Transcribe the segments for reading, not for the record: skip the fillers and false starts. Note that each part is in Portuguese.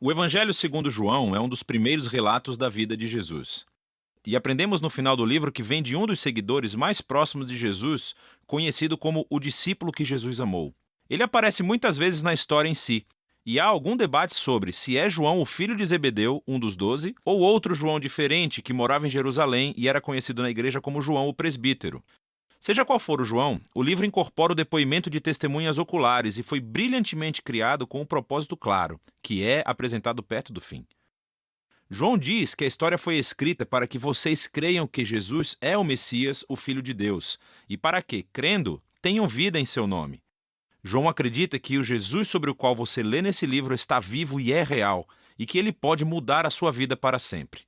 O Evangelho segundo João é um dos primeiros relatos da vida de Jesus. E aprendemos no final do livro que vem de um dos seguidores mais próximos de Jesus, conhecido como o discípulo que Jesus amou. Ele aparece muitas vezes na história em si, e há algum debate sobre se é João o filho de Zebedeu, um dos 12, ou outro João diferente que morava em Jerusalém e era conhecido na igreja como João o presbítero. Seja qual for o João, o livro incorpora o depoimento de testemunhas oculares e foi brilhantemente criado com um propósito claro, que é apresentado perto do fim. João diz que a história foi escrita para que vocês creiam que Jesus é o Messias, o Filho de Deus, e para que, crendo, tenham vida em seu nome. João acredita que o Jesus sobre o qual você lê nesse livro está vivo e é real, e que ele pode mudar a sua vida para sempre.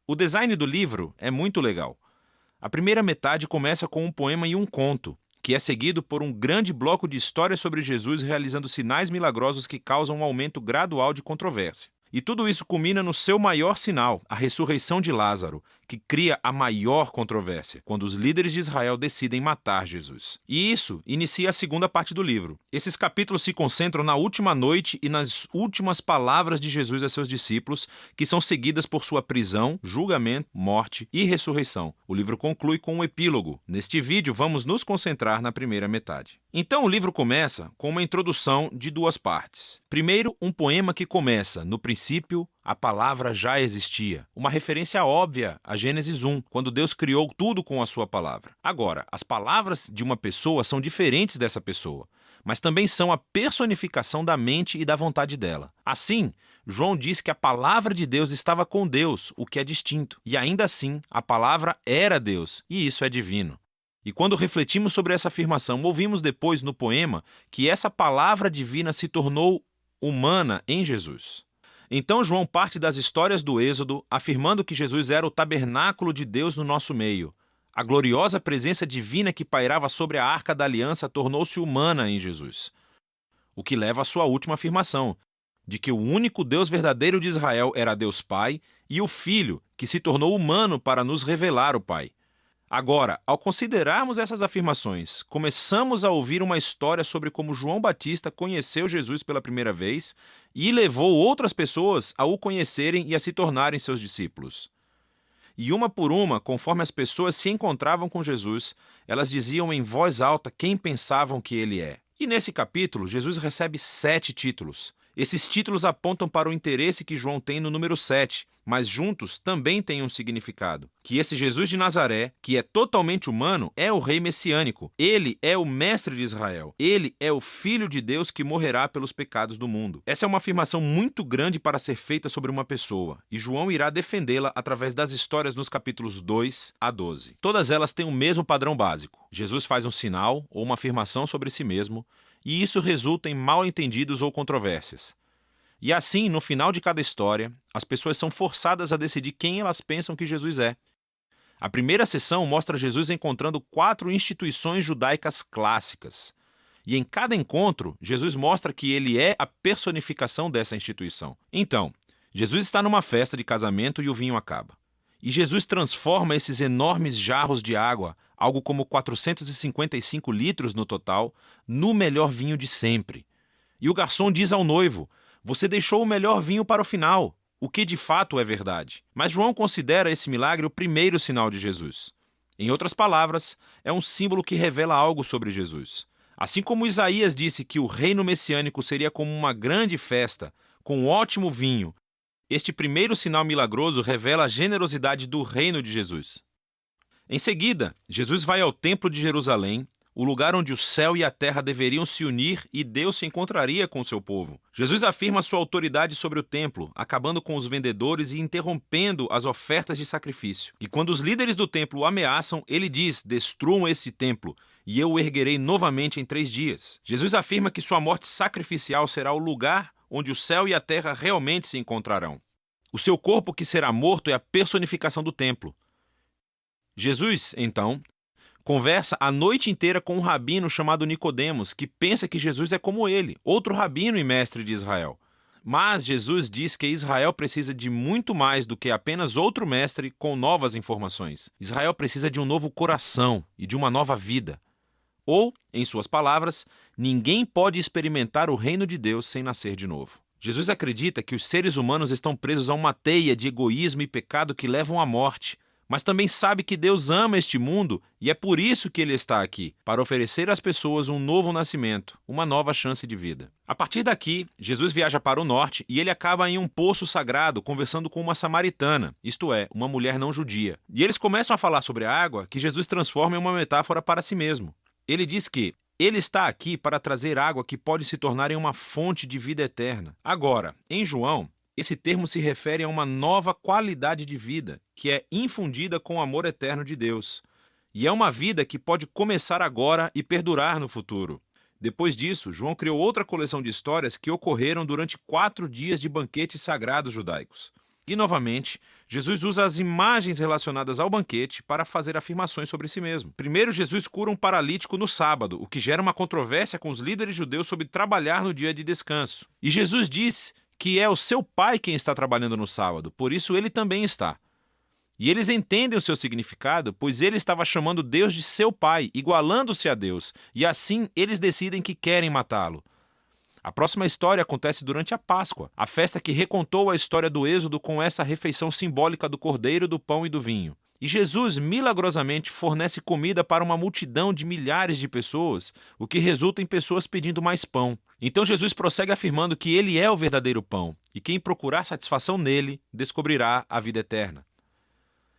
O design do livro é muito legal. A primeira metade começa com um poema e um conto, que é seguido por um grande bloco de histórias sobre Jesus realizando sinais milagrosos que causam um aumento gradual de controvérsia. E tudo isso culmina no seu maior sinal, a ressurreição de Lázaro, que cria a maior controvérsia, quando os líderes de Israel decidem matar Jesus. E isso inicia a segunda parte do livro. Esses capítulos se concentram na última noite e nas últimas palavras de Jesus a seus discípulos, que são seguidas por sua prisão, julgamento, morte e ressurreição. O livro conclui com um epílogo. Neste vídeo, vamos nos concentrar na primeira metade. Então o livro começa com uma introdução de duas partes. Primeiro, um poema que começa, no princípio, a palavra já existia. Uma referência óbvia a Gênesis 1, quando Deus criou tudo com a sua palavra. Agora, as palavras de uma pessoa são diferentes dessa pessoa, mas também são a personificação da mente e da vontade dela. Assim, João diz que a palavra de Deus estava com Deus, o que é distinto. E ainda assim, a palavra era Deus, e isso é divino. E quando refletimos sobre essa afirmação, ouvimos depois no poema que essa palavra divina se tornou humana em Jesus. Então João parte das histórias do Êxodo, afirmando que Jesus era o tabernáculo de Deus no nosso meio. A gloriosa presença divina que pairava sobre a Arca da Aliança tornou-se humana em Jesus. O que leva à sua última afirmação, de que o único Deus verdadeiro de Israel era Deus Pai e o Filho, que se tornou humano para nos revelar o Pai. Agora, ao considerarmos essas afirmações, começamos a ouvir uma história sobre como João Batista conheceu Jesus pela primeira vez e levou outras pessoas a o conhecerem e a se tornarem seus discípulos. E uma por uma, conforme as pessoas se encontravam com Jesus, elas diziam em voz alta quem pensavam que ele é. E nesse capítulo, Jesus recebe 7 títulos. Esses títulos apontam para o interesse que João tem no número 7, mas juntos também têm um significado. Que esse Jesus de Nazaré, que é totalmente humano, é o rei messiânico. Ele é o mestre de Israel. Ele é o Filho de Deus que morrerá pelos pecados do mundo. Essa é uma afirmação muito grande para ser feita sobre uma pessoa, e João irá defendê-la através das histórias nos capítulos 2 a 12. Todas elas têm o mesmo padrão básico. Jesus faz um sinal ou uma afirmação sobre si mesmo, e isso resulta em mal-entendidos ou controvérsias. E assim, no final de cada história, as pessoas são forçadas a decidir quem elas pensam que Jesus é. A primeira sessão mostra Jesus encontrando 4 instituições judaicas clássicas. E em cada encontro, Jesus mostra que ele é a personificação dessa instituição. Então, Jesus está numa festa de casamento e o vinho acaba. E Jesus transforma esses enormes jarros de água, algo como 455 litros no total, no melhor vinho de sempre. E o garçom diz ao noivo: "Você deixou o melhor vinho para o final", o que de fato é verdade. Mas João considera esse milagre o primeiro sinal de Jesus. Em outras palavras, é um símbolo que revela algo sobre Jesus. Assim como Isaías disse que o reino messiânico seria como uma grande festa, com ótimo vinho, este primeiro sinal milagroso revela a generosidade do reino de Jesus. Em seguida, Jesus vai ao Templo de Jerusalém, o lugar onde o céu e a terra deveriam se unir e Deus se encontraria com o seu povo. Jesus afirma sua autoridade sobre o templo, acabando com os vendedores e interrompendo as ofertas de sacrifício. E quando os líderes do templo o ameaçam, ele diz: "Destruam esse templo, e eu o erguerei novamente em 3 dias." Jesus afirma que sua morte sacrificial será o lugar onde o céu e a terra realmente se encontrarão. O seu corpo que será morto é a personificação do templo. Jesus, então, conversa a noite inteira com um rabino chamado Nicodemos, que pensa que Jesus é como ele, outro rabino e mestre de Israel. Mas Jesus diz que Israel precisa de muito mais do que apenas outro mestre com novas informações. Israel precisa de um novo coração e de uma nova vida. Ou, em suas palavras, ninguém pode experimentar o reino de Deus sem nascer de novo. Jesus acredita que os seres humanos estão presos a uma teia de egoísmo e pecado que levam à morte, mas também sabe que Deus ama este mundo e é por isso que ele está aqui, para oferecer às pessoas um novo nascimento, uma nova chance de vida. A partir daqui, Jesus viaja para o norte e ele acaba em um poço sagrado conversando com uma samaritana, isto é, uma mulher não judia. E eles começam a falar sobre a água que Jesus transforma em uma metáfora para si mesmo. Ele diz que ele está aqui para trazer água que pode se tornar em uma fonte de vida eterna. Agora, em João, esse termo se refere a uma nova qualidade de vida, que é infundida com o amor eterno de Deus. E é uma vida que pode começar agora e perdurar no futuro. Depois disso, João criou outra coleção de histórias que ocorreram durante 4 dias de banquetes sagrados judaicos. E, novamente, Jesus usa as imagens relacionadas ao banquete para fazer afirmações sobre si mesmo. Primeiro, Jesus cura um paralítico no sábado, o que gera uma controvérsia com os líderes judeus sobre trabalhar no dia de descanso. E Jesus diz que é o seu pai quem está trabalhando no sábado, por isso ele também está. E eles entendem o seu significado, pois ele estava chamando Deus de seu pai, igualando-se a Deus, e assim eles decidem que querem matá-lo. A próxima história acontece durante a Páscoa, a festa que recontou a história do Êxodo com essa refeição simbólica do cordeiro, do pão e do vinho. E Jesus, milagrosamente, fornece comida para uma multidão de milhares de pessoas, o que resulta em pessoas pedindo mais pão. Então Jesus prossegue afirmando que ele é o verdadeiro pão, e quem procurar satisfação nele, descobrirá a vida eterna.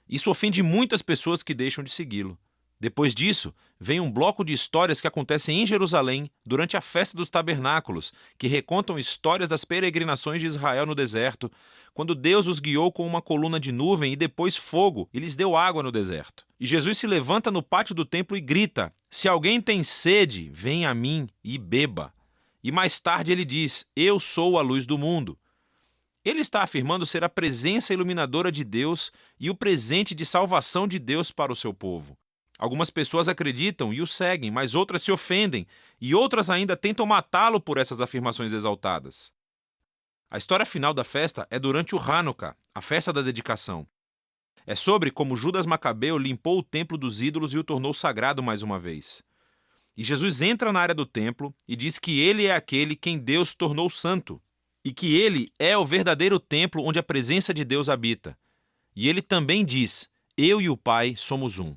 Isso ofende muitas pessoas que deixam de segui-lo. Depois disso, vem um bloco de histórias que acontecem em Jerusalém durante a festa dos tabernáculos, que recontam histórias das peregrinações de Israel no deserto, quando Deus os guiou com uma coluna de nuvem e depois fogo e lhes deu água no deserto. E Jesus se levanta no pátio do templo e grita: "Se alguém tem sede, venha a mim e beba." E mais tarde ele diz: "Eu sou a luz do mundo." Ele está afirmando ser a presença iluminadora de Deus e o presente de salvação de Deus para o seu povo. Algumas pessoas acreditam e o seguem, mas outras se ofendem, e outras ainda tentam matá-lo por essas afirmações exaltadas. A história final da festa é durante o Hanukkah, a festa da dedicação. É sobre como Judas Macabeu limpou o templo dos ídolos e o tornou sagrado mais uma vez. E Jesus entra na área do templo e diz que ele é aquele quem Deus tornou santo, e que ele é o verdadeiro templo onde a presença de Deus habita. E ele também diz: "Eu e o Pai somos um."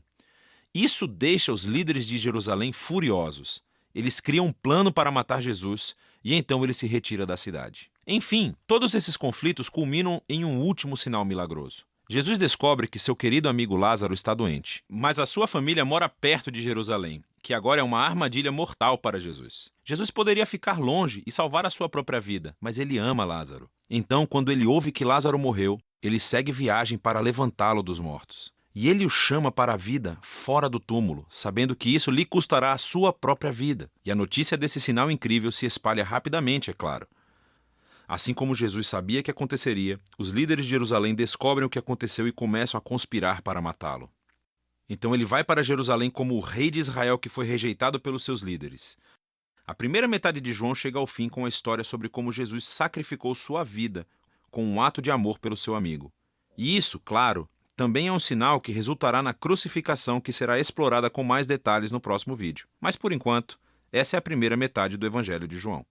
Isso deixa os líderes de Jerusalém furiosos. Eles criam um plano para matar Jesus e então ele se retira da cidade. Enfim, todos esses conflitos culminam em um último sinal milagroso. Jesus descobre que seu querido amigo Lázaro está doente, mas a sua família mora perto de Jerusalém, que agora é uma armadilha mortal para Jesus. Jesus poderia ficar longe e salvar a sua própria vida, mas ele ama Lázaro. Então, quando ele ouve que Lázaro morreu, ele segue viagem para levantá-lo dos mortos. E ele o chama para a vida fora do túmulo, sabendo que isso lhe custará a sua própria vida. E a notícia desse sinal incrível se espalha rapidamente, é claro. Assim como Jesus sabia que aconteceria, os líderes de Jerusalém descobrem o que aconteceu e começam a conspirar para matá-lo. Então ele vai para Jerusalém como o rei de Israel que foi rejeitado pelos seus líderes. A primeira metade de João chega ao fim com a história sobre como Jesus sacrificou sua vida com um ato de amor pelo seu amigo. E isso, claro, também é um sinal que resultará na crucificação que será explorada com mais detalhes no próximo vídeo. Mas por enquanto, essa é a primeira metade do Evangelho de João.